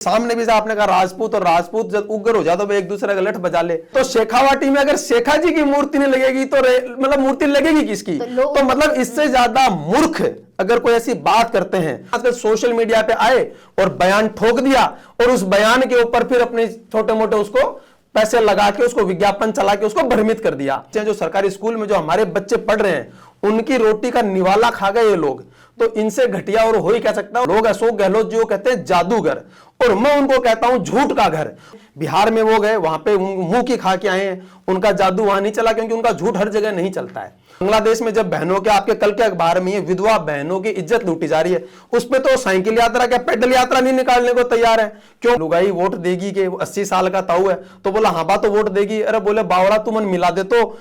सामने भी आपने कहा राजपूत, और राजपूत जब उग्र हो जाए तो एक दूसरे का लठ बजा ले। तो शेखावाटी में अगर शेखा जी की मूर्ति नहीं लगेगी तो मतलब मूर्ति लगेगी किसकी? तो मतलब इससे ज्यादा मूर्ख अगर कोई ऐसी बात करते हैं, आजकल सोशल मीडिया पे आए और बयान ठोक दिया और उस बयान के ऊपर फिर अपने छोटे मोटे उसको पैसे लगा के उसको विज्ञापन चला के उसको भ्रमित कर दिया। जो सरकारी स्कूल में जो हमारे बच्चे पढ़ रहे हैं उनकी रोटी का निवाला खा गए ये लोग, तो इनसे घटिया और हो ही क्या सकता है। लोग अशोक गहलोत जी को कहते हैं जादूगर, और मैं उनको कहता हूं झूठ का घर। बिहार में वो गए, वहां पे मुंह की खा के आए हैं, उनका जादू वहां नहीं चला क्योंकि उनका झूठ हर जगह नहीं चलता है। बांग्लादेश में जब बहनों के, आपके कल के अखबार में ये विधवा बहनों की इज्जत लूटी जा रही है, उस पर तो साइकिल यात्रा क्या पैदल यात्रा नहीं निकालने को तैयार है। क्यों? लुगाई वोट देगी कि 80 साल का ताऊ है, तो बोला हाँ बा तो वोट देगी। अरे बोले बावड़ा तू मन मिला दे तो।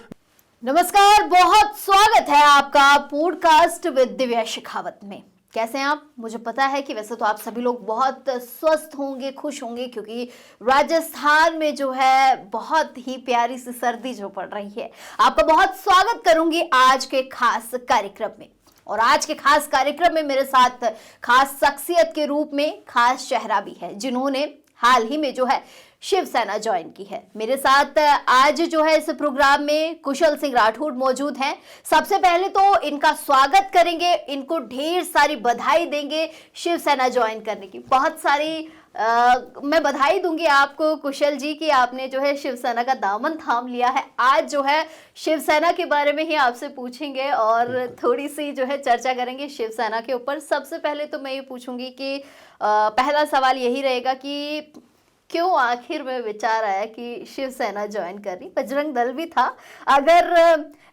नमस्कार, बहुत स्वागत है आपका पॉडकास्ट विद दिव्या शेखावत में। कैसे हैं आप? मुझे पता है कि वैसे तो आप सभी लोग बहुत स्वस्थ होंगे, खुश होंगे, क्योंकि राजस्थान में जो है बहुत ही प्यारी सी सर्दी जो पड़ रही है। आपका बहुत स्वागत करूंगी आज के खास कार्यक्रम में। और आज के खास कार्यक्रम में मेरे साथ खास शख्सियत के रूप में खास चेहरा भी है, जिन्होंने हाल ही में जो है शिवसेना ज्वाइन की है। मेरे साथ आज जो है इस प्रोग्राम में कुशल सिंह राठौड़ मौजूद हैं। सबसे पहले तो इनका स्वागत करेंगे, इनको ढेर सारी बधाई देंगे शिवसेना ज्वाइन करने की। बहुत सारी मैं बधाई दूंगी आपको कुशल जी कि आपने जो है शिवसेना का दामन थाम लिया है। आज जो है शिवसेना के बारे में ही आपसे पूछेंगे और थोड़ी सी जो है चर्चा करेंगे शिवसेना के ऊपर। सबसे पहले तो मैं ये पूछूंगी कि पहला सवाल यही रहेगा कि क्यों आखिर में विचार आया कि शिवसेना ज्वाइन करनी? बजरंग दल भी था, अगर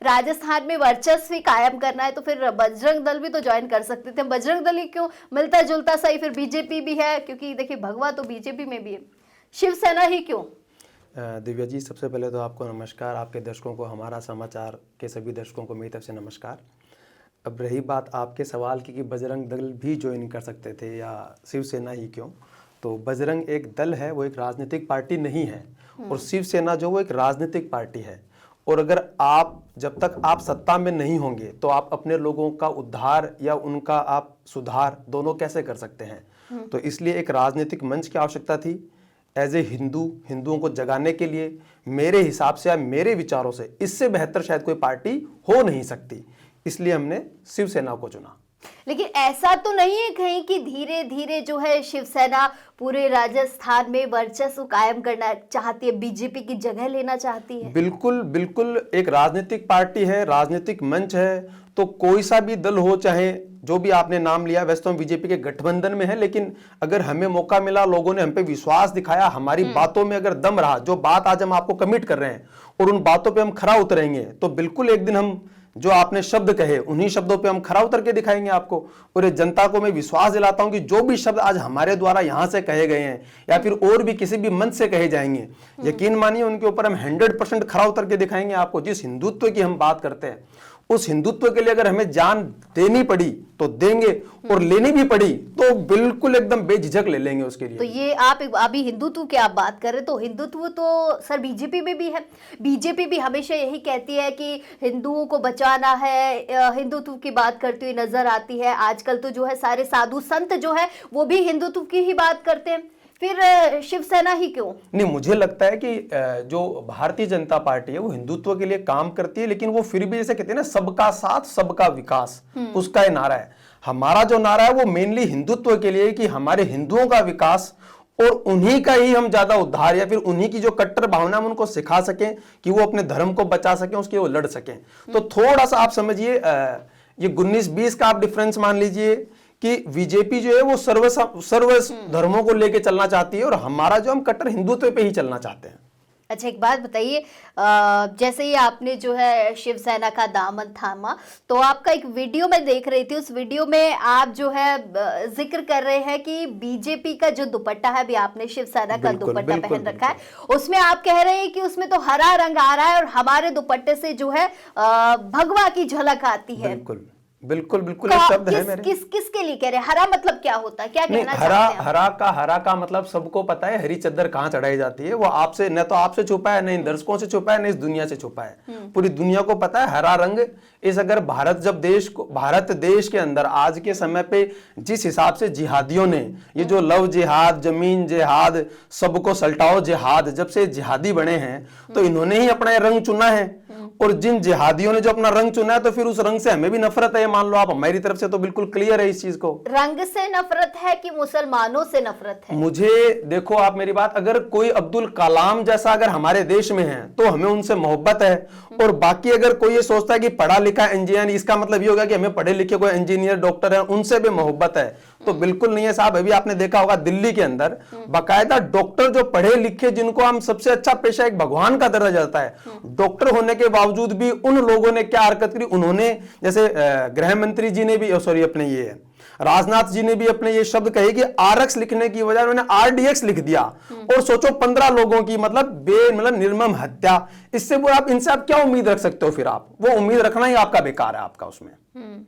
राजस्थान में वर्चस्व कायम करना है तो फिर बजरंग दल भी तो ज्वाइन कर सकते थे। बजरंग दल ही क्यों? मिलता जुलता सही, फिर बीजेपी भी है, क्योंकि देखिए भगवा तो बीजेपी में भी है, शिवसेना ही क्यों? दिव्या जी, सबसे पहले तो आपको नमस्कार, आपके दर्शकों को, हमारा समाचार के सभी दर्शकों को मेरी तरफ से नमस्कार। अब रही बात आपके सवाल की कि बजरंग दल भी ज्वाइन कर सकते थे या शिवसेना ही क्यों, तो बजरंग एक दल है, वो एक राजनीतिक पार्टी नहीं है, और शिवसेना जो वो एक राजनीतिक पार्टी है। और अगर आप, जब तक आप सत्ता में नहीं होंगे तो आप अपने लोगों का उद्धार या उनका आप सुधार दोनों कैसे कर सकते हैं। तो इसलिए एक राजनीतिक मंच की आवश्यकता थी। एज ए हिंदुओं को जगाने के लिए मेरे हिसाब से या मेरे विचारों से इससे बेहतर शायद कोई पार्टी हो नहीं सकती, इसलिए हमने शिवसेना को चुना। लेकिन ऐसा तो नहीं है कहीं कि धीरे धीरे जो है शिवसेना पूरे राजस्थान में वर्चस्व कायम करना चाहती है, बीजेपी की जगह लेना चाहती है? बिल्कुल बिल्कुल, एक राजनीतिक पार्टी है, राजनीतिक मंच है, तो कोई सा भी दल हो, चाहे जो भी आपने नाम लिया, वैसे तो हम बीजेपी के गठबंधन में है, लेकिन अगर हमें मौका मिला, लोगों ने हम पे विश्वास दिखाया, हमारी बातों में अगर दम रहा, जो बात आज हम आपको कमिट कर रहे हैं और उन बातों पे हम खरा उतरेंगे, तो बिल्कुल एक दिन हम जो आपने शब्द कहे उन्हीं शब्दों पे हम खरा उतर के दिखाएंगे आपको। और ये जनता को मैं विश्वास दिलाता हूं कि जो भी शब्द आज हमारे द्वारा यहां से कहे गए हैं या फिर और भी किसी भी मंच से कहे जाएंगे, यकीन मानिए उनके ऊपर हम 100% खरा उतर के दिखाएंगे आपको। जिस हिंदुत्व की हम बात करते हैं, उस हिंदुत्व के लिए अगर हमें जान देनी पड़ी तो देंगे, और लेनी भी पड़ी तो बिल्कुल एकदम बेझिझक ले लेंगे उसके लिए। तो ये आप अभी हिंदुत्व की आप बात कर रहे, तो हिंदुत्व तो सर बीजेपी में भी है। बीजेपी भी हमेशा यही कहती है कि हिंदुओं को बचाना है, हिंदुत्व की बात करती हुई नजर आती है। आजकल तो जो है सारे साधु संत जो है वो भी हिंदुत्व की ही बात करते हैं, फिर शिवसेना ही क्यों? नहीं, मुझे लगता है कि जो भारतीय जनता पार्टी है वो हिंदुत्व के लिए काम करती है, लेकिन वो फिर भी जैसे कहते हैं ना, सबका साथ सबका विकास, उसका ये नारा है। हमारा जो नारा है वो मेनली हिंदुत्व के लिए, कि हमारे हिंदुओं का विकास और उन्हीं का ही हम ज्यादा उद्धार, या फिर उन्हीं की जो कट्टर भावना हम उनको सिखा सकें कि वो अपने धर्म को बचा सकें, उसके वो लड़ सकें। तो थोड़ा सा आप समझिए, ये 19-20 का आप डिफरेंस मान लीजिए कि बीजेपी जो है वो सर्व धर्मों को लेके चलना चाहती है, और हमारा जो हम कट्टर हिंदुत्व पे ही चलना चाहते हैं। अच्छा, एक बात बताइए, जैसे ही आपने जो है शिवसेना का दामन थामा, तो आपका एक वीडियो मैं देख रही थी, उस वीडियो में आप जो है जिक्र कर रहे हैं कि बीजेपी का जो दुपट्टा है, अभी आपने शिवसेना का दुपट्टा पहन रखा है, उसमें आप कह रहे हैं कि उसमें तो हरा रंग आ रहा है और हमारे दुपट्टे से जो है भगवा की झलक आती है। बिल्कुल बिल्कुल बिल्कुल एक शब्द है मेरे। किसके लिए कह रहे हैं? हरा मतलब क्या होता है, क्या कहना चाहते हैं? हरा का मतलब सबको पता है, हरी चद्दर कहाँ चढ़ाई जाती है। वो आपसे न तो आपसे छुपा है, न इन दर्शकों से छुपा है, न इस दुनिया से छुपा है, पूरी दुनिया को पता है हरा रंग। इस अगर भारत देश के अंदर आज के समय पे जिस हिसाब से जिहादियों ने ये जो लव जिहाद, जमीन जिहाद, सबको सल्टाओ जिहाद, जब से जिहादी बने हैं तो इन्होंने ही अपना रंग चुना है। और जिन जिहादियों ने जो अपना रंग चुना है तो फिर उस रंग से हमें भी नफरत है, मान लो आप। हमारी तरफ से तो बिल्कुल क्लियर है इस चीज को। रंग से नफरत है कि मुसलमानों से नफरत है? मुझे देखो आप मेरी बात, अगर कोई अब्दुल कलाम जैसा अगर हमारे देश में है तो हमें उनसे मोहब्बत है। और बाकी अगर कोई ये सोचता है कि पढ़ा लिखा इंजीनियर, इसका मतलब ये होगा कि हमें पढ़े लिखे कोई इंजीनियर डॉक्टर है उनसे भी मोहब्बत है, तो बिल्कुल नहीं है साहब। अभी आपने देखा होगा दिल्ली के अंदर बाकायदा डॉक्टर जो पढ़े लिखे, जिनको हम सबसे अच्छा पेशा एक भगवान का दर्जा जाता है, डॉक्टर होने के बावजूद भी उन लोगों ने क्या हरकत करी। उन्होंने जैसे गृह मंत्री जी ने भी, सॉरी अपने ये राजनाथ जी ने भी अपने ये शब्द कहे कि आरएक्स लिखने की बजाय उन्होंने आरडीएक्स लिख दिया। और सोचो 15 लोगों की मतलब निर्मम हत्या। इससे वो आप इनसे आप क्या उम्मीद रख सकते हो? फिर आप वो उम्मीद रखना ही आपका बेकार है आपका उसमें।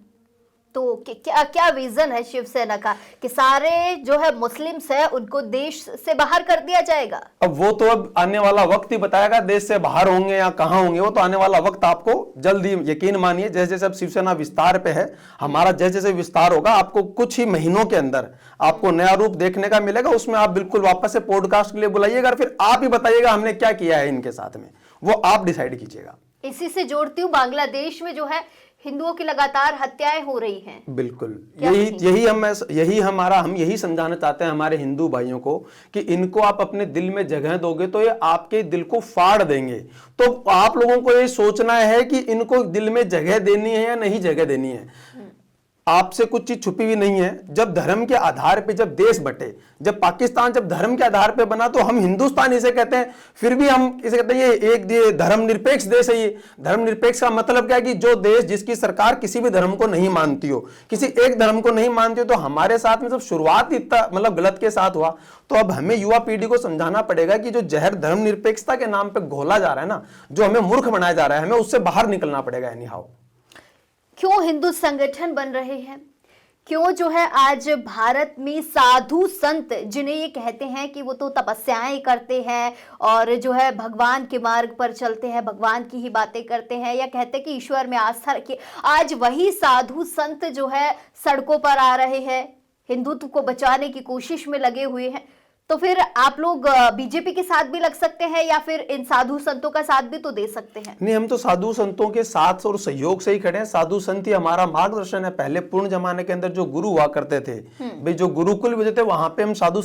तो क्या विजन है शिवसेना का कि सारे जो है मुस्लिम्स है उनको देश से बाहर कर दिया जाएगा? अब वो तो अब आने वाला वक्त ही बताएगा, देश से बाहर होंगे या कहां होंगे। वो तो आने वाला वक्त आपको जल्दी, यकीन मानिए, जैसे जैसे अब शिवसेना विस्तार पे है, हमारा जैसे जैसे विस्तार होगा, आपको कुछ ही महीनों के अंदर आपको नया रूप देखने का मिलेगा। उसमें आप बिल्कुल वापस से पॉडकास्ट के लिए बुलाइएगा, फिर आप ही बताइएगा हमने क्या किया है इनके साथ में, वो आप डिसाइड कीजिएगा। इसी से जोड़ती हूँ, बांग्लादेश में जो है हिंदुओं की लगातार हत्याएं हो रही हैं। बिल्कुल हम यही समझाना चाहते हैं हमारे हिंदू भाइयों को कि इनको आप अपने दिल में जगह दोगे तो ये आपके दिल को फाड़ देंगे। तो आप लोगों को ये सोचना है कि इनको दिल में जगह देनी है या नहीं जगह देनी है। आपसे कुछ चीज छुपी हुई नहीं है। जब धर्म के आधार पे जब देश बटे, जब पाकिस्तान जब धर्म के आधार पे बना, तो हम हिंदुस्तान इसे कहते हैं, फिर भी हम इसे कहते हैं ये एक धर्म निरपेक्ष देश है। ये धर्म निरपेक्ष का मतलब क्या है कि जो देश जिसकी सरकार किसी भी धर्म को नहीं मानती हो, किसी एक धर्म को नहीं मानती हो। तो हमारे साथ में जब शुरुआत इतना मतलब गलत के साथ हुआ, तो अब हमें युवा पीढ़ी को समझाना पड़ेगा कि जो जहर धर्म निरपेक्षता के नाम पे घोला जा रहा है ना, जो हमें मूर्ख बनाया जा रहा है, हमें उससे बाहर निकलना पड़ेगा। एनी हाउ क्यों हिंदू संगठन बन रहे हैं? क्यों जो है आज भारत में साधु संत, जिन्हें ये कहते हैं कि वो तो तपस्याएं करते हैं और जो है भगवान के मार्ग पर चलते हैं, भगवान की ही बातें करते हैं, या कहते हैं कि ईश्वर में आस्था रखिए, आज वही साधु संत जो है सड़कों पर आ रहे हैं, हिंदुत्व को बचाने की कोशिश में लगे हुए हैं। तो फिर आप लोग बीजेपी के साथ भी लग सकते हैं या फिर इन साधु संतों का साथ भी तो दे सकते हैं। नहीं, हम तो साधु संतों के साथ और सहयोग से ही खड़े हैं। साधु संत ही हमारा मार्गदर्शन है। पहले पूर्ण जमाने के अंदर जो गुरु हुआ करते थे, भाई जो गुरुकुल भी थे, वहां पे हम साधु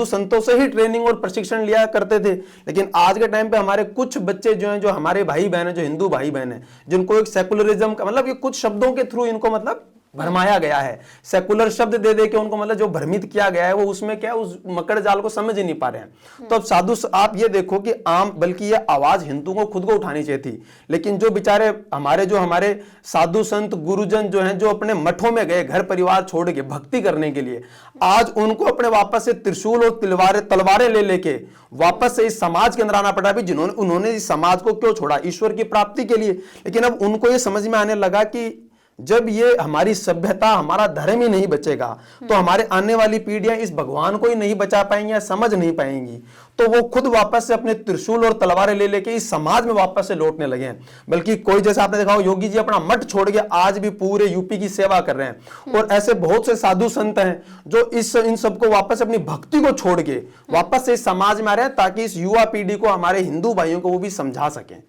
संतों से ही ट्रेनिंग और प्रशिक्षण लिया करते थे। लेकिन आज के टाइम पे हमारे कुछ बच्चे जो हैं, जो हमारे भाई बहन है, जो हिंदू भाई बहन है, जिनको एक सेकुलरिज्म का मतलब ये कुछ शब्दों के थ्रू इनको मतलब भरमाया गया है, सेकुलर शब्द दे दे के उनको मतलब जो भ्रमित किया गया है, वो उसमें क्या उस मकड़ जाल को समझ ही नहीं पा रहे हैं। तो अब साधु, आप ये देखो कि बल्कि ये आवाज हिंदुओं को खुद को उठानी चाहिए थी। लेकिन जो बेचारे हमारे साधु संत गुरुजन जो हैं, जो अपने मठों में गए घर परिवार छोड़ के भक्ति करने के लिए, आज उनको अपने वापस से त्रिशूल और तलवारें ले लेके वापस से इस समाज के अंदर आना पड़ा। भी उन्होंने इस समाज को क्यों छोड़ा? ईश्वर की प्राप्ति के लिए। लेकिन अब उनको ये समझ में आने लगा कि जब ये हमारी सभ्यता, हमारा धर्म ही नहीं बचेगा, तो हमारे आने वाली पीढ़ियां इस भगवान को ही नहीं बचा पाएंगी या समझ नहीं पाएंगी। तो वो खुद वापस से अपने त्रिशूल और तलवारें ले लेके इस समाज में वापस से लौटने लगे हैं। बल्कि कोई, जैसे आपने देखा हो, योगी जी अपना मठ छोड़ के आज भी पूरे यूपी की सेवा कर रहे हैं। और ऐसे बहुत से साधु संत हैं जो इन सबको वापस अपनी भक्ति को छोड़ के वापस से इस समाज में आ रहे हैं, ताकि इस युवा पीढ़ी को, हमारे हिंदू भाइयों को वो भी समझा सकें।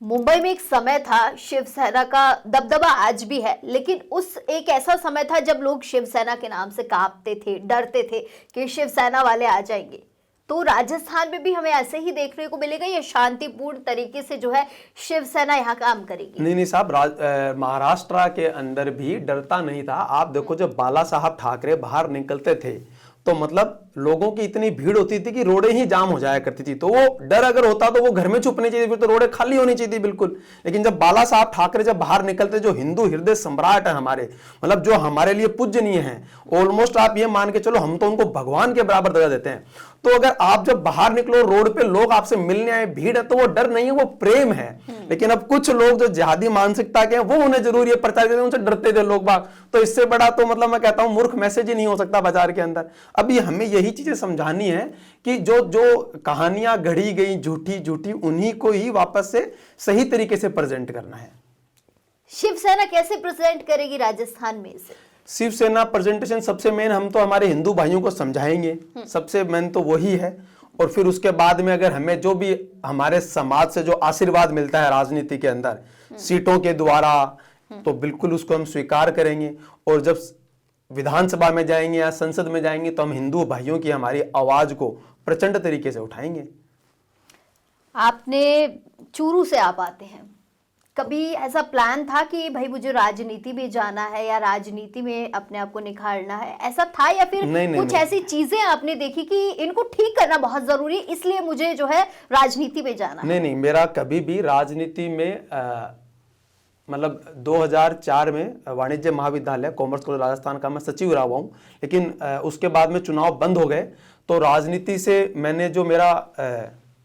मुंबई में एक समय था, शिवसेना का दबदबा आज भी है, लेकिन उस एक ऐसा समय था जब लोग शिवसेना के नाम से कांपते थे, डरते थे कि शिवसेना वाले आ जाएंगे। तो राजस्थान में भी हमें ऐसे ही देखने को मिलेगा, या शांतिपूर्ण तरीके से जो है शिवसेना यहाँ काम करेगी? नहीं साहब, महाराष्ट्र के अंदर भी डरता नहीं था। आप देखो, जब बाला साहब ठाकरे बाहर निकलते थे तो मतलब लोगों की इतनी भीड़ होती थी कि रोडें ही जाम हो जाया करती थी। तो वो डर अगर होता तो वो घर में छुपनी चाहिए, फिर तो रोडें खाली होनी चाहिए थी बिल्कुल। लेकिन जब बाला साहब ठाकरे जब बाहर निकलते, जो हिंदू हृदय सम्राट है हमारे, मतलब जो हमारे लिए पूजनीय हैं, ऑलमोस्ट आप ये मान के चलो हम तो उनको भगवान के बराबर दर्जा देते हैं। तो अगर आप जब बाहर निकलो रोड पे लोग आपसे मिलने आए, भीड़ है, तो वो डर नहीं है, वो प्रेम है। लेकिन अब कुछ लोग जो जिहादी मानसिकता के हैं वो उन्हें जरूर ये प्रचार करते हैं, उनसे डरते थे लोग बाग। तो इससे बड़ा तो मतलब मैं कहता हूं मूर्ख मैसेज ही नहीं हो सकता बाजार के अंदर। अभी हमें यही चीजें समझानी है कि जो जो कहानियां गढ़ी गई झूठी झूठी, उन्हीं को ही वापस से सही तरीके से प्रेजेंट करना है। शिवसेना कैसे प्रेजेंट करेगी राजस्थान में इसे? शिवसेना प्रेजेंटेशन सबसे मेन हम तो हमारे हिंदू भाइयों को समझाएंगे, सबसे मेन तो वही है। और फिर उसके बाद में अगर हमें जो भी हमारे समाज से जो आशीर्वाद मिलता है राजनीति के अंदर सीटों के द्वारा, तो बिल्कुल उसको हम स्वीकार करेंगे। और जब विधानसभा में जाएंगे या संसद में जाएंगे तो हम हिंदू भाइयों की हमारी आवाज को प्रचंड तरीके से उठाएंगे। आपने चूरू से आप आते हैं, कभी ऐसा प्लान था कि भाई मुझे राजनीति में जाना है या राजनीति में अपने आप को निखारना है, ऐसा था? या फिर कुछ ऐसी चीजें आपने देखी कि इनको ठीक करना बहुत जरूरी है इसलिए मुझे जो है राजनीति में जाना? नहीं, मेरा कभी भी राजनीति में मतलब 2004 में वाणिज्य महाविद्यालय कॉमर्स कॉलेज राजस्थान का मैं सचिव रहा हुआ हूँ। लेकिन उसके बाद में चुनाव बंद हो गए, तो राजनीति से मैंने जो मेरा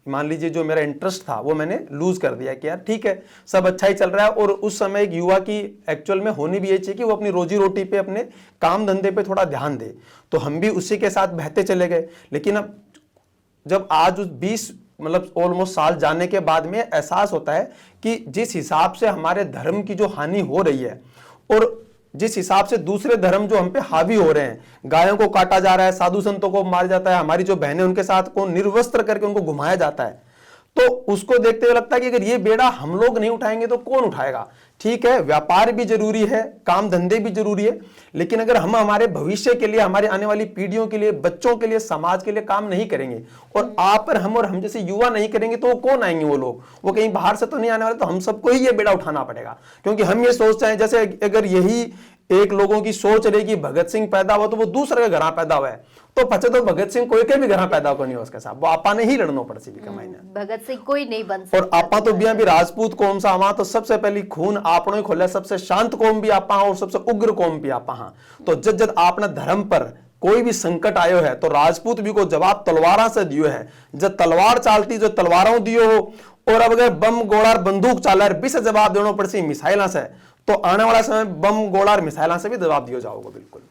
मान लीजिए जो मेरा इंटरेस्ट था वो मैंने लूज कर दिया कि यार ठीक है सब अच्छा ही चल रहा है। और उस समय एक युवा की एक्चुअल में होनी भी ये चाहिए कि वो अपनी रोजी रोटी पे, अपने काम धंधे पे थोड़ा ध्यान दे, तो हम भी उसी के साथ बहते चले गए। लेकिन अब जब आज उस 20 मतलब ऑलमोस्ट साल जाने के बाद में एहसास होता है कि जिस हिसाब से हमारे धर्म की जो हानि हो रही है और जिस हिसाब से दूसरे धर्म जो हम पे हावी हो रहे हैं, गायों को काटा जा रहा है, साधु संतों को मारा जाता है, हमारी जो बहनें उनके साथ को निर्वस्त्र करके उनको घुमाया जाता है, तो उसको देखते हुए लगता है कि अगर ये बेड़ा हम लोग नहीं उठाएंगे तो कौन उठाएगा। ठीक है, व्यापार भी जरूरी है, काम धंधे भी जरूरी है, लेकिन अगर हम हमारे भविष्य के लिए, हमारे आने वाली पीढ़ियों के लिए, बच्चों के लिए, समाज के लिए काम नहीं करेंगे और आप और हम जैसे युवा नहीं करेंगे तो वो कौन आएंगे? वो लोग वो कहीं बाहर से तो नहीं आने वाले। तो हम सबको ही ये बेड़ा उठाना पड़ेगा, क्योंकि हम ये सोचते हैं जैसे अगर यही एक लोगों की सोच रही कि भगत सिंह पैदा हुआ तो वो दूसरे के घर पैदा हुआ है, तो पचे तो भगत सिंह कोई के भी घर पैदा करनी हो उसके साथ, वो आपा ने ही लड़ना पड़ सी कमाई। भगत सिंह कोई नहीं बन सकता। और आपा तो भी राजपूत कौम सा हमारा तो सबसे पहली खून आपने खोला, सबसे शांत कौम भी आपा और सबसे उग्र कौम भी आपा। तो जब जब आपने धर्म पर कोई भी संकट आयो है तो राजपूत भी को जवाब तलवारा से दियो है। जब तलवार चालती जो तलवारों दियो हो, और अब अगर बम गोलार बंदूक चालर भी से जवाब देना पड़ सी मिसाइलों से, तो आने वाला समय बम गोलार मिसाइलों से भी जवाब दियो जाओगे बिल्कुल।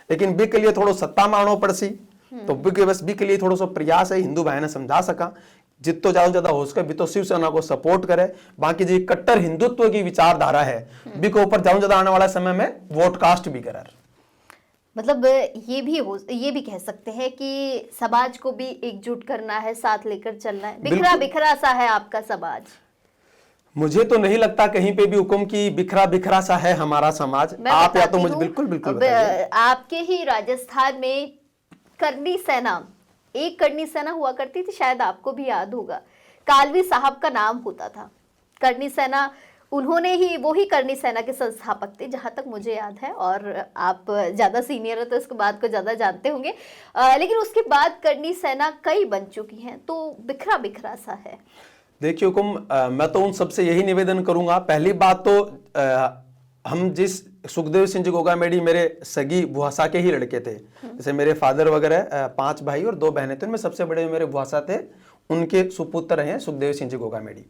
लेकिन बी के लिए थोड़ा सत्ता मानो पड़ सी, तो बी के लिए थोड़ा सा प्रयास है हिंदू भाई ने समझा सका जितो ज्यादा हो सके भी तो शिवसेना को सपोर्ट करे। बाकी जी कट्टर हिंदुत्व की विचारधारा है बी के ऊपर ज्यादा आने वाला समय में वोट कास्ट भी करे। मतलब ये भी कह सकते हैं कि समाज को भी एकजुट करना है, साथ लेकर चलना है। बिखरा बिखरा सा है आपका समाज? मुझे तो नहीं लगता कहीं पे भी हुक्म की बिखरा बिखरा सा है हमारा समाज। आप या तो मुझे बिल्कुल आपके ही राजस्थान में करनी सेना, एक करनी सेना हुआ करती थी, शायद आपको भी याद होगा, कालवी साहब का नाम होता था करनी सेना। उन्होंने ही, वो ही करनी सेना के संस्थापक थे जहां तक मुझे याद है, और आप ज्यादा सीनियर है तो इसके बाद को ज्यादा जानते होंगे। लेकिन उसके बाद करनी सेना कई बन चुकी हैं, तो बिखरा बिखरा सा है। देखिए हुकुम, मैं तो उन सबसे यही निवेदन करूंगा, पहली बात तो हम जिस सुखदेव सिंह जी गोगामेडी मेरे सगी बुहासा के ही लड़के थे, जैसे मेरे फादर वगैरह 5 भाई और 2 बहनें थे, उनमें सबसे बड़े मेरे बुहासा थे, उनके सुपुत्र हैं सुखदेव सिंह जी गोगामेडी।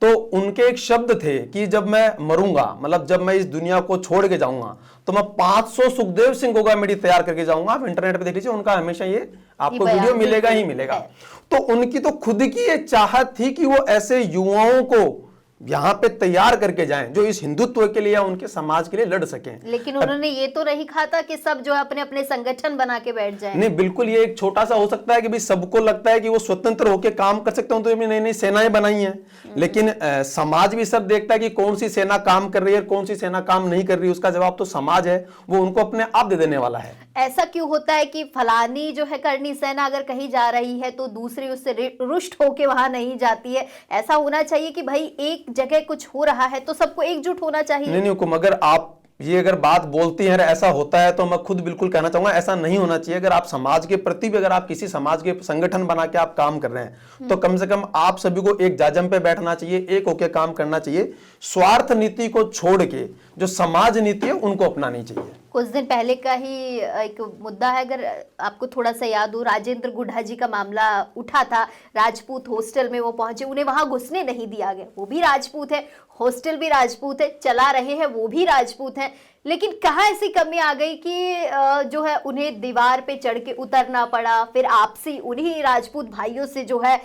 तो उनके एक शब्द थे कि जब मैं मरूंगा, मतलब जब मैं इस दुनिया को छोड़ के जाऊंगा, तो मैं 500 सुखदेव सिंह गोगामेडी तैयार करके जाऊंगा। आप इंटरनेट पे देख लीजिए, उनका हमेशा ये आपको वीडियो मिलेगा ही मिलेगा। तो उनकी तो खुद की ये चाहत थी कि वो ऐसे युवाओं को यहाँ पे तैयार करके जाएं जो इस हिंदुत्व के लिए या उनके समाज के लिए लड़ सकें। लेकिन उन्होंने ये तो नहीं कहा था कि सब जो अपने अपने संगठन बना के बैठ जाएं। नहीं, बिल्कुल ये एक छोटा सा हो सकता है कि भी सबको लगता है कि वो स्वतंत्र होकर काम कर सकते हो, तो नई नई सेनाएं बनाई हैं, लेकिन समाज भी सब देखता है कि कौन सी सेना काम कर रही है, कौन सी सेना काम नहीं कर रही है। उसका जवाब तो समाज है, वो उनको अपने आप दे देने वाला है। ऐसा क्यों होता है कि फलानी जो है करनी सेना अगर कहीं जा रही है तो दूसरी उससे रुष्ट होके वहां नहीं जाती है? ऐसा होना चाहिए कि भाई एक जगह कुछ हो रहा है तो सबको एकजुट होना चाहिए। नहीं हुकुम, अगर आप ये अगर बात बोलती हैं ऐसा होता है तो मैं खुद बिल्कुल कहना चाहूंगा ऐसा नहीं होना चाहिए। अगर आप समाज के प्रति भी, अगर आप किसी समाज के संगठन बना के आप काम कर रहे हैं तो कम से कम आप सभी को एक जाजम पे बैठना चाहिए, एक होके काम करना चाहिए। स्वार्थ नीति को छोड़ के जो समाज नीति है उनको अपनानी चाहिए। कुछ दिन पहले का ही एक मुद्दा है, अगर आपको थोड़ा सा याद हो, राजेंद्र गुढ़ा जी का मामला उठा था। राजपूत हॉस्टल में वो पहुंचे, उन्हें वहां घुसने नहीं दिया गया। वो भी राजपूत है, हॉस्टल भी राजपूत है, चला रहे हैं वो भी राजपूत हैं, लेकिन कहाँ ऐसी कमी आ गई कि जो है उन्हें दीवार पे चढ़ के उतरना पड़ा। फिर आपसी उन्हीं राजपूत भाइयों से जो है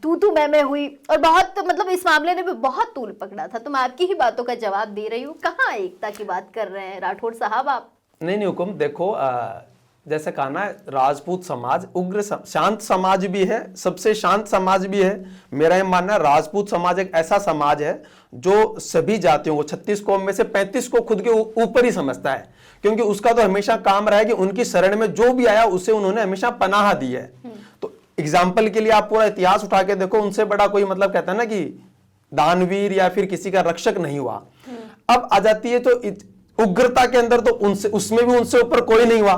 तू मैं हुई, और बहुत मतलब इस मामले ने भी बहुत तूल पकड़ा था। तो मैं आपकी ही बातों का जवाब दे रही हूँ। कहाँ एकता की बात कर रहे हैं राठौड़ साहब आप? नहीं हुकुम, देखो जैसे कहा ना, राजपूत समाज उग्र शांत समाज भी है, सबसे शांत समाज भी है। मेरा ये मानना है राजपूत समाज एक ऐसा समाज है जो सभी जातियों को, 36 कौम में से 35 को खुद के ऊपर ही समझता है, क्योंकि उसका तो हमेशा काम रहा है कि उनकी शरण में जो भी आया उसे उन्होंने हमेशा पनाह दी है। तो एग्जाम्पल के लिए आप पूरा इतिहास उठा के देखो, उनसे बड़ा कोई मतलब कहता है ना कि दानवीर या फिर किसी का रक्षक नहीं हुआ। अब आ जाती है तो उग्रता के अंदर, तो उनसे उसमें भी उनसे ऊपर कोई नहीं हुआ।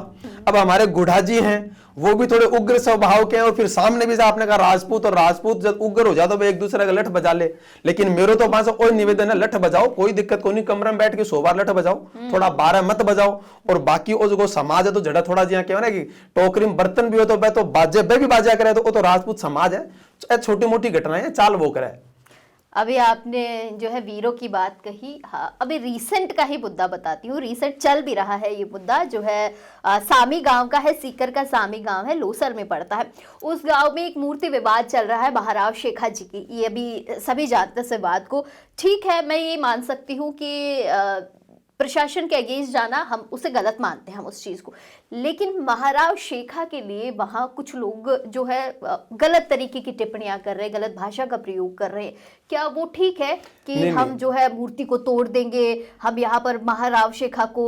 अब हमारे गुढ़ा जी हैं, वो भी थोड़े उग्र स्वभाव के हैं, और फिर सामने भी आपने कहा राजपूत, और राजपूत जब उग्र हो जाए तो एक दूसरे का लठ बजा ले। लेकिन मेरे तो वहां से कोई निवेदन है, लठ बजाओ, कोई दिक्कत कोई नहीं, कमरे में बैठ के 100 बार लठ बजाओ, थोड़ा 12 मत बजाओ। और बाकी वो जो समाज है तो जड़ा थोड़ा जिया कहना कि टोकरी में बर्तन भी हो तो बाजे भी बाजा करे, तो वो तो राजपूत समाज है। छोटी मोटी घटनाएं चाल वो करे। अभी आपने जो है वीरों की बात कही, हाँ अभी रीसेंट का ही मुद्दा बताती हूँ। रीसेंट चल भी रहा है ये मुद्दा, जो है सामी गांव का है, सीकर का सामी गांव है, लोसर में पड़ता है। उस गांव में एक मूर्ति विवाद चल रहा है महाराव शेखा जी की। ये अभी सभी जानते हैं इस विवाद को, ठीक है, मैं ये मान सकती हूँ कि प्रशासन के अगेंस्ट जाना, हम उसे गलत मानते हैं, हम उस चीज को। लेकिन महाराव शेखा के लिए वहां कुछ लोग जो है गलत तरीके की टिप्पणियां कर रहे हैं, गलत भाषा का प्रयोग कर रहे हैं। क्या वो ठीक है कि हम जो है मूर्ति को तोड़ देंगे, हम यहाँ पर महाराव शेखा को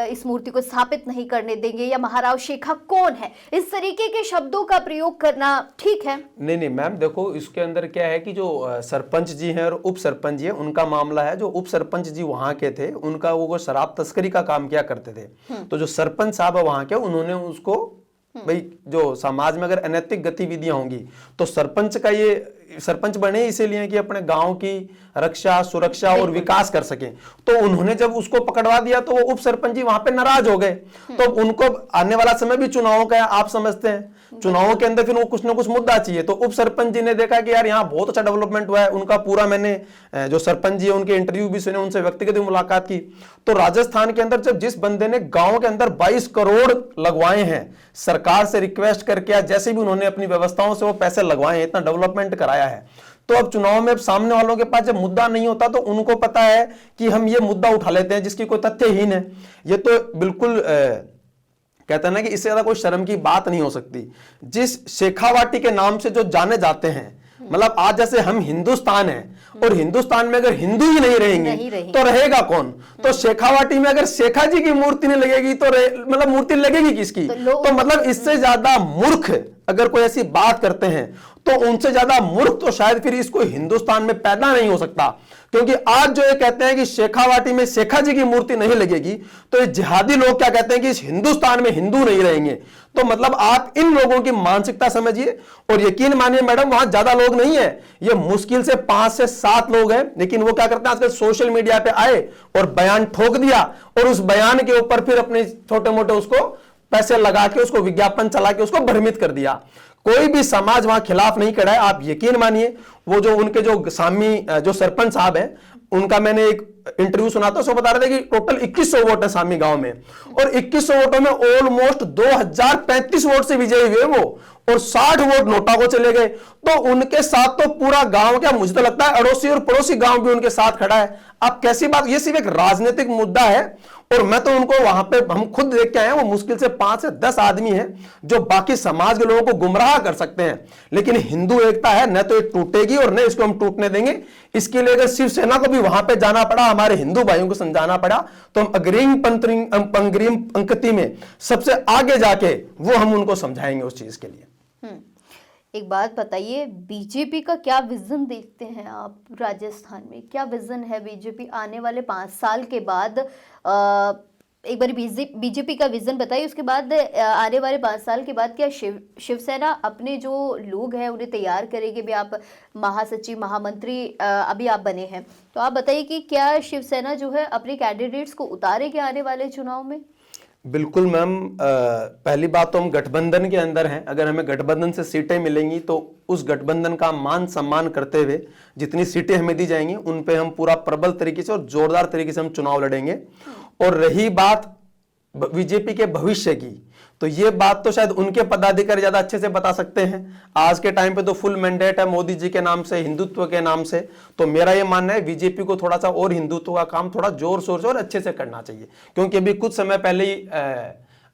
इस मूर्ति को स्थापित नहीं करने देंगे, या महाराव शेखा कौन है, इस तरीके के शब्दों का प्रयोग करना ठीक है? नहीं मैम, देखो इसके अंदर क्या है कि जो सरपंच जी हैं और उप सरपंच जी हैं, उनका मामला है। जो उप सरपंच जी वहां के थे, उनका वो शराब तस्करी का काम किया करते थे। तो जो सरपंच साहब है वहां के, उन्होंने उसको भाई जो समाज में अगर अनैतिक गतिविधियां होंगी तो सरपंच का, ये सरपंच बने इसीलिए कि अपने गांव की रक्षा, सुरक्षा और विकास कर सके। तो उन्होंने जब उसको पकड़वा दिया तो वो उप सरपंच जी वहां पे नाराज हो गए। तो उनको आने वाला समय भी चुनावों का है, आप समझते हैं, चुनावों के अंदर फिर वो कुछ ना कुछ मुद्दा चाहिए। तो उप सरपंच जी ने देखा कि यार यहाँ बहुत अच्छा डेवलपमेंट हुआ है। उनका पूरा, मैंने जो सरपंच जी है उनके इंटरव्यू भी सुने, उनसे व्यक्तिगत मुलाकात की। तो राजस्थान के अंदर जब जिस बंदे ने गांव के अंदर 22 करोड़ लगवाए हैं, सरकार से रिक्वेस्ट करके, जैसे भी उन्होंने अपनी व्यवस्थाओं से वो पैसे लगवाए हैं, इतना डेवलपमेंट कराया है, तो अब चुनाव में सामने वालों के पास जब मुद्दा नहीं होता तो उनको पता है कि हम ये मुद्दा उठा लेते हैं जिसकी कोई तथ्यहीन है। ये तो बिल्कुल कहते हैं ना कि इससे ज्यादा कोई शर्म की बात नहीं हो सकती। जिस शेखावाटी के नाम से जो जाने जाते हैं, मतलब आज जैसे हम हिंदुस्तान है और हिंदुस्तान में अगर हिंदू ही नहीं रहेंगे तो रहेगा कौन? तो शेखावाटी में अगर शेखा जी की मूर्ति नहीं लगेगी तो मतलब मूर्ति लगेगी किसकी? तो मतलब इससे ज्यादा मूर्ख अगर कोई ऐसी बात करते हैं तो उनसे ज्यादा मूर्ख तो शायद फिर इसको हिंदुस्तान में पैदा नहीं हो सकता। क्योंकि आज जो ये कहते हैं कि शेखावाटी में शेखा जी की मूर्ति नहीं लगेगी, तो ये जिहादी लोग क्या कहते हैं कि इस हिंदुस्तान में हिंदू नहीं रहेंगे। तो मतलब आप इन लोगों की मानसिकता समझिए, और यकीन मानिए मैडम, वहां ज्यादा लोग नहीं है, ये मुश्किल से 5 से 7 लोग हैं। लेकिन वो क्या करते हैं, आजकल सोशल मीडिया पे आए और बयान ठोक दिया, और उस बयान के ऊपर फिर अपने छोटे मोटे उसको पैसे लगा के, उसको विज्ञापन चला के उसको भ्रमित कर दिया। कोई भी समाज वहां खिलाफ नहीं खड़ा है। आप यकीन मानिए, वो जो उनके जो सामी जो सरपंच साहब हैं, उनका मैंने एक इंटरव्यू सुना था, उसको बता रहे थे कि टोटल 2100 वोट है सामी गांव में, और 2100 वोटों में ऑलमोस्ट 2035 वोट से विजयी हुए वो, और 60 वोट नोटा को चले गए। तो उनके साथ तो पूरा गांव, क्या मुझे तो लगता है अड़ोसी और पड़ोसी गांव भी उनके साथ खड़ा है। अब कैसी बात, ये सिर्फ एक राजनीतिक मुद्दा है। और मैं तो उनको वहां पे, हम खुद देख के आए हैं, वो मुश्किल से 5 से 10 आदमी हैं जो बाकी समाज के लोगों को गुमराह कर सकते हैं। लेकिन हिंदू एकता है, न तो ये टूटेगी और न इसको हम टूटने देंगे। इसके लिए अगर शिवसेना को भी वहां पे जाना पड़ा, हमारे हिंदू भाइयों को समझाना पड़ा, तो हम अग्रिम पंक्ति में सबसे आगे जाके वो हम उनको समझाएंगे उस चीज के लिए। एक बात बताइए, बीजेपी का क्या विजन देखते हैं आप राजस्थान में? क्या विजन है बीजेपी आने वाले 5 साल के बाद? एक बार बीजेपी का विजन बताइए, उसके बाद आने वाले 5 साल के बाद क्या शिवसेना अपने जो लोग हैं उन्हें तैयार करेगी भी? आप महासचिव महामंत्री अभी आप बने हैं, तो आप बताइए कि क्या शिवसेना जो है अपने कैंडिडेट्स को उतारेगी आने वाले चुनाव में? बिल्कुल मैम, पहली बात तो हम गठबंधन के अंदर हैं। अगर हमें गठबंधन से सीटें मिलेंगी तो उस गठबंधन का मान सम्मान करते हुए जितनी सीटें हमें दी जाएंगी उन पे हम पूरा प्रबल तरीके से और जोरदार तरीके से हम चुनाव लड़ेंगे। और रही बात बीजेपी के भविष्य की, तो ये बात तो शायद उनके पदाधिकारी ज्यादा अच्छे से बता सकते हैं। आज के टाइम पे तो फुल मैंडेट है मोदी जी के नाम से, हिंदुत्व के नाम से। तो मेरा ये मानना है बीजेपी को थोड़ा सा और हिंदुत्व का काम थोड़ा जोर शोर से और अच्छे से करना चाहिए, क्योंकि अभी कुछ समय पहले ही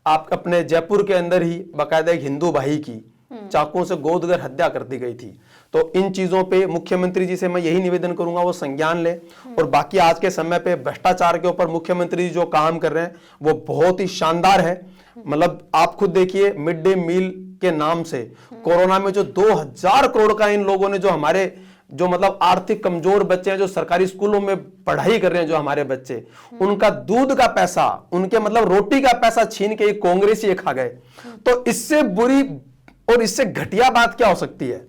आप अपने जयपुर के अंदर ही बाकायदा एक हिंदू भाई की चाकुओं से गोदकर हत्या कर दी गई थी। तो इन चीजों पे मुख्यमंत्री जी से मैं यही निवेदन करूंगा वो संज्ञान ले। और बाकी आज के समय पे भ्रष्टाचार के ऊपर मुख्यमंत्री जी जो काम कर रहे हैं वो बहुत ही शानदार है। मतलब आप खुद देखिए, मिड डे मील के नाम से कोरोना में जो 2000 करोड़ का इन लोगों ने, जो हमारे जो मतलब आर्थिक कमजोर बच्चे हैं जो सरकारी स्कूलों में पढ़ाई कर रहे हैं, जो हमारे बच्चे, उनका दूध का पैसा, उनके मतलब रोटी का पैसा छीन के कांग्रेसी खा गए। तो इससे बुरी और इससे घटिया बात क्या हो सकती है?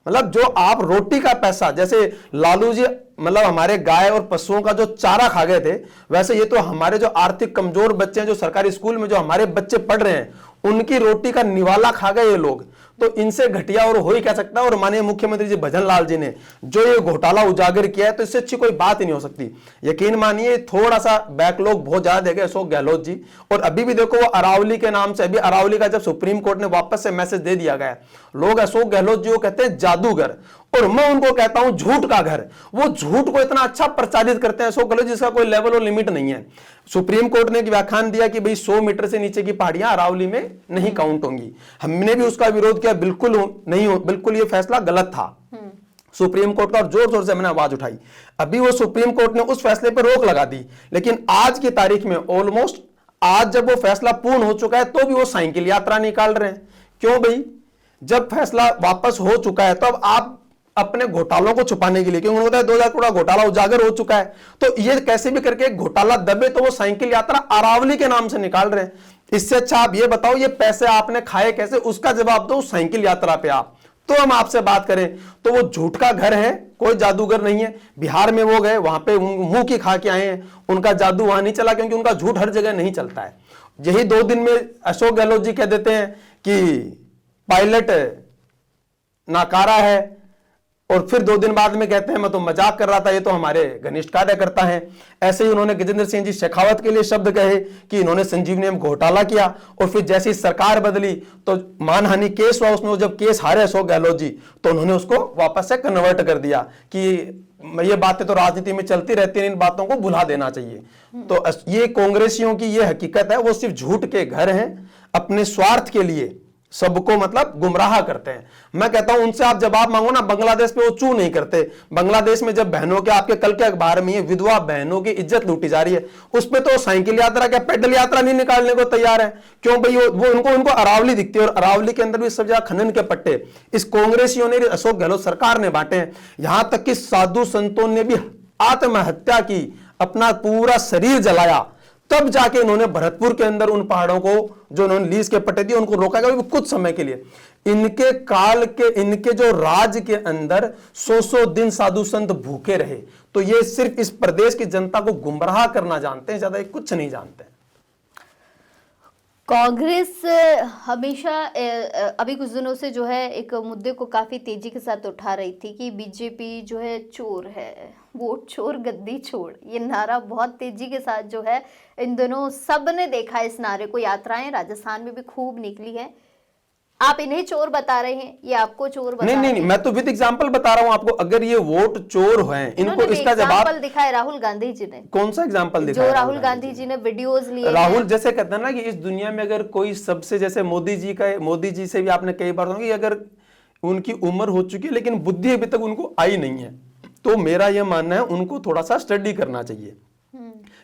मतलब जो आप रोटी का पैसा, जैसे लालू जी मतलब हमारे गाय और पशुओं का जो चारा खा गए थे, वैसे ये तो हमारे जो आर्थिक कमजोर बच्चे हैं जो सरकारी स्कूल में जो हमारे बच्चे पढ़ रहे हैं उनकी रोटी का निवाला खा गए ये लोग। तो इनसे घटिया और हो ही क्या सकता है। और माननीय मुख्यमंत्री जी भजन लाल जी ने जो ये घोटाला उजागर किया है, तो इससे अच्छी कोई बात ही नहीं हो सकती। यकीन मानिए थोड़ा सा बैकलॉग बहुत ज्यादा देगा अशोक गहलोत जी। और अभी भी देखो वो अरावली के नाम से, अभी अरावली का जब सुप्रीम कोर्ट ने वापस से मैसेज दे दिया गया, लोग अशोक गहलोत जी को कहते हैं जादूगर और मैं उनको कहता हूं झूठ का घर। वो झूठ को इतना अच्छा प्रचारित करते हैं अशोक गहलोत, जिसका कोई लेवल और लिमिट नहीं है। सुप्रीम कोर्ट ने एक व्याख्यान दिया कि भाई 100 मीटर से नीचे की पहाड़ियां अरावली में नहीं काउंट होंगी। हमने भी उसका विरोध किया, बिल्कुल नहीं हो, बिल्कुल ये फैसला गलत था सुप्रीम कोर्ट का, और जोर जोर से मैंने आवाज उठाई। अभी वो सुप्रीम कोर्ट ने उस फैसले पर रोक लगा दी, लेकिन आज की तारीख में ऑलमोस्ट आज जब वो फैसला पूर्ण हो चुका है तो भी वो साइकिल यात्रा निकाल रहे हैं। क्यों भाई? जब फैसला वापस हो चुका है तो अब आप अपने घोटालों को छुपाने के लिए, क्योंकि उन्होंने 2000 करोड़ घोटाला उजागर हो चुका है, तो ये कैसे भी करके घोटाला दबे, तो वो साइकिल यात्रा अरावली के नाम से निकाल रहे हैं। इससे अच्छा आप ये बताओ ये पैसे आपने खाए कैसे, उसका जवाब दो साइकिल यात्रा पे आप। तो हम आपसे बात करें तो वो झूठ का घर है, कोई जादूगर नहीं है। बिहार में वो गए, वहां पे मुंह की खा के आए हैं, उनका जादू वहां नहीं चला, क्योंकि उनका झूठ हर जगह नहीं चलता है। यही 2 दिन में अशोक गहलोत जी कह देते हैं कि पायलट नाकारा है, और फिर 2 दिन बाद में कहते हैं मैं तो मजाक कर रहा था, ये तो हमारे घनिष्ठ कार्यकर्ता हैं। ऐसे ही उन्होंने गजेंद्र सिंह जी शेखावत के लिए शब्द कहे कि इन्होंने संजीवनी में घोटाला किया, और फिर जैसी सरकार बदली तो मानहानि केस हुआ, उसमें जब केस हारे अशोक गहलोत जी तो उन्होंने उसको वापस से कन्वर्ट कर दिया कि ये बातें तो राजनीति में चलती रहती हैं, इन बातों को भुला देना चाहिए। तो ये कांग्रेसियों की ये हकीकत है, वो सिर्फ झूठ के घर हैं, अपने स्वार्थ के लिए सबको मतलब गुमराह करते हैं। मैं कहता हूं उनसे आप जवाब मांगो ना, बांग्लादेश पे वो चू नहीं करते। बांग्लादेश में जब बहनों के, आपके कल के अखबार में विधवा बहनों की इज्जत लूटी जा रही है, उस पे तो साइकिल यात्रा क्या पैदल यात्रा नहीं निकालने को तैयार है। क्यों भाई? वो उनको अरावली दिखती है, और अरावली के अंदर भी सब जगह खनन के पट्टे इस कांग्रेसियों ने, अशोक गहलोत सरकार ने बांटे हैं। यहां तक कि साधु संतों ने भी आत्महत्या की, अपना पूरा शरीर जलाया, तब जाके इन्होंने भरतपुर के अंदर उन पहाड़ों को जो उन्होंने लीज के पट्टे दिए उनको रोका गया कुछ समय के लिए। इनके काल के, इनके जो राज के अंदर 100 दिन साधु संत भूखे रहे। तो ये सिर्फ इस प्रदेश की जनता को गुमराह करना जानते हैं, ज्यादा कुछ नहीं जानते। कांग्रेस हमेशा अभी कुछ दिनों से जो है एक मुद्दे को काफी तेजी के साथ उठा रही थी कि बीजेपी जो है चोर है, वोट चोर गद्दी छोड़, ये नारा बहुत तेजी के साथ जो है इन दिनों सबने देखा। इस नारे को यात्राएं राजस्थान में भी खूब निकली है। आप इन्हें चोर बता रहे हैं, ये आपको चोर बता रहे हैं? मैं तो विद एग्जांपल बता रहा हूं आपको। अगर ये वोट चोर हैं, इनको इसका जवाब दिखाया राहुल गांधी जी ने। कौन सा एग्जांपल दिखाया? जो राहुल गांधी जी ने वीडियोस लिए। राहुल जैसे कहते हैं ना कि इस दुनिया में अगर कोई सबसे, जैसे मोदी जी से भी आपने कई बार सुना कि अगर उनकी उम्र हो चुकी है लेकिन बुद्धि अभी तक उनको आई नहीं है, तो मेरा यह मानना है उनको थोड़ा सा स्टडी करना चाहिए।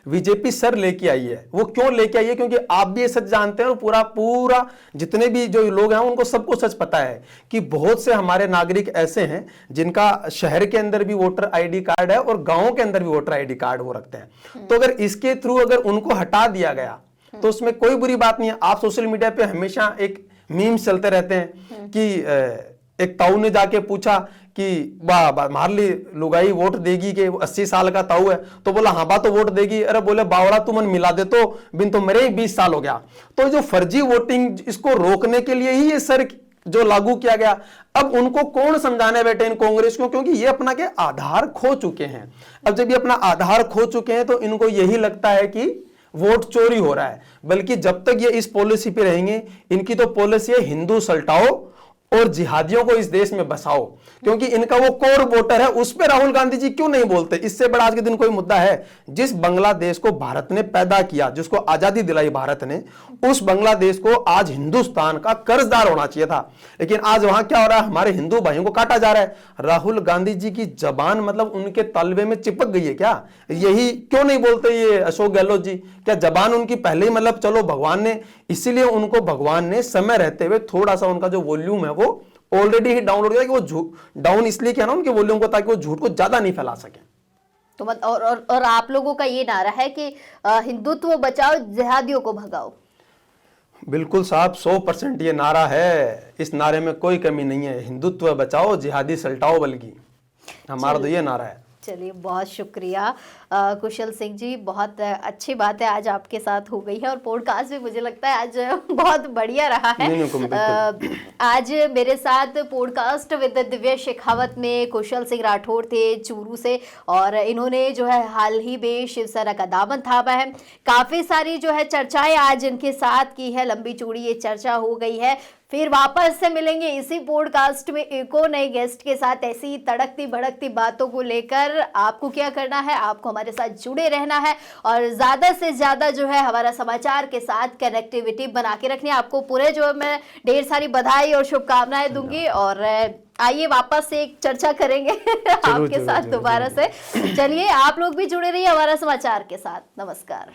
बीजेपी सर लेके आई है। वो क्यों लेके आई है? क्योंकि आप भी ये सच जानते हैं और पूरा पूरा जितने भी जो लोग हैं उनको सबको सच पता है कि बहुत से हमारे नागरिक ऐसे हैं जिनका शहर के अंदर भी वोटर आईडी कार्ड है और गांवों के अंदर भी वोटर आईडी कार्ड वो रखते हैं। तो अगर इसके थ्रू अगर उनको हटा दिया गया तो उसमें कोई बुरी बात नहीं है। आप सोशल मीडिया पे हमेशा एक मीम्स चलते रहते हैं कि एक ताऊ ने जाके पूछा कि मारली लुगाई वोट देगी कि 80 साल का ताऊ है, तो बोला हाँ बा तो वोट देगी। अरे बोले बावड़ा तू मन मिला दे तो बिन तो मेरे ही 20 साल हो गया। तो जो फर्जी वोटिंग इसको रोकने के लिए ही ये सर जो लागू किया गया। अब उनको कौन समझाने बैठे इन कांग्रेस को, क्योंकि ये अपना के आधार खो चुके हैं। अब जब ये अपना आधार खो चुके हैं तो इनको यही लगता है कि वोट चोरी हो रहा है। बल्कि जब तक ये इस पॉलिसी पे रहेंगे, इनकी तो पॉलिसी है हिंदू सल्टाओ और जिहादियों को इस देश में बसाओ, क्योंकि इनका वो कोर वोटर है। उस पे राहुल गांधी जी क्यों नहीं बोलते? इससे बड़ा आज के दिन कोई मुद्दा है? जिस बांग्लादेश को भारत ने पैदा किया, जिसको आजादी दिलाई भारत ने, उस बांग्लादेश को आज हिंदुस्तान का कर्जदार होना चाहिए था। लेकिन आज वहां क्या हो रहा है? हमारे हिंदू भाइयों को काटा जा रहा है। राहुल गांधी जी की जबान मतलब उनके तलवे में चिपक गई है क्या? यही क्यों नहीं बोलते ये अशोक गहलोत जी? क्या जबान उनकी पहले ही मतलब चलो भगवान ने, इसीलिए उनको भगवान ने समय रहते हुए थोड़ा सा उनका जो वॉल्यूम है वो ऑलरेडी ही डाउनलोड किया कि वो डाउन इसलिए किया ना उनके वॉल्यूम को, ताकि वो झूठ को ज्यादा नहीं फैला सके। तो और आप लोगों का ये नारा है कि हिंदुत्व बचाओ जिहादियों को भगाओ। बिल्कुल साहब, 100% ये नारा है। इस नारे में कोई कमी नहीं है। हिंदुत्व बचाओ जिहादी सल्टाओ, बल्कि हमारा तो ये नारा है। चलिए, बहुत शुक्रिया कुशल सिंह जी, बहुत अच्छी बात है आज आपके साथ हो गई है और पॉडकास्ट भी मुझे लगता है आज बहुत बढ़िया रहा है। आज मेरे साथ पॉडकास्ट विद दिव्या शेखावत में कुशल सिंह राठौर थे चूरू से, और इन्होंने जो है हाल ही में शिवसेना का दामन थामा है। काफ़ी सारी जो है चर्चाएं आज इनके साथ की है, लंबी चौड़ी ये चर्चा हो गई है। फिर वापस से मिलेंगे इसी पॉडकास्ट में एक और नए गेस्ट के साथ, ऐसी तड़कती भड़कती बातों को लेकर। आपको क्या करना है? आपको हमारे साथ जुड़े रहना है और ज़्यादा से ज़्यादा जो है हमारा समाचार के साथ कनेक्टिविटी बना के रखनी है। आपको पूरे जो मैं ढेर सारी बधाई और शुभकामनाएं दूंगी, और आइए वापस से एक चर्चा करेंगे आपके साथ दोबारा से। चलिए, आप लोग भी जुड़े रहिए हमारा समाचार के साथ। नमस्कार।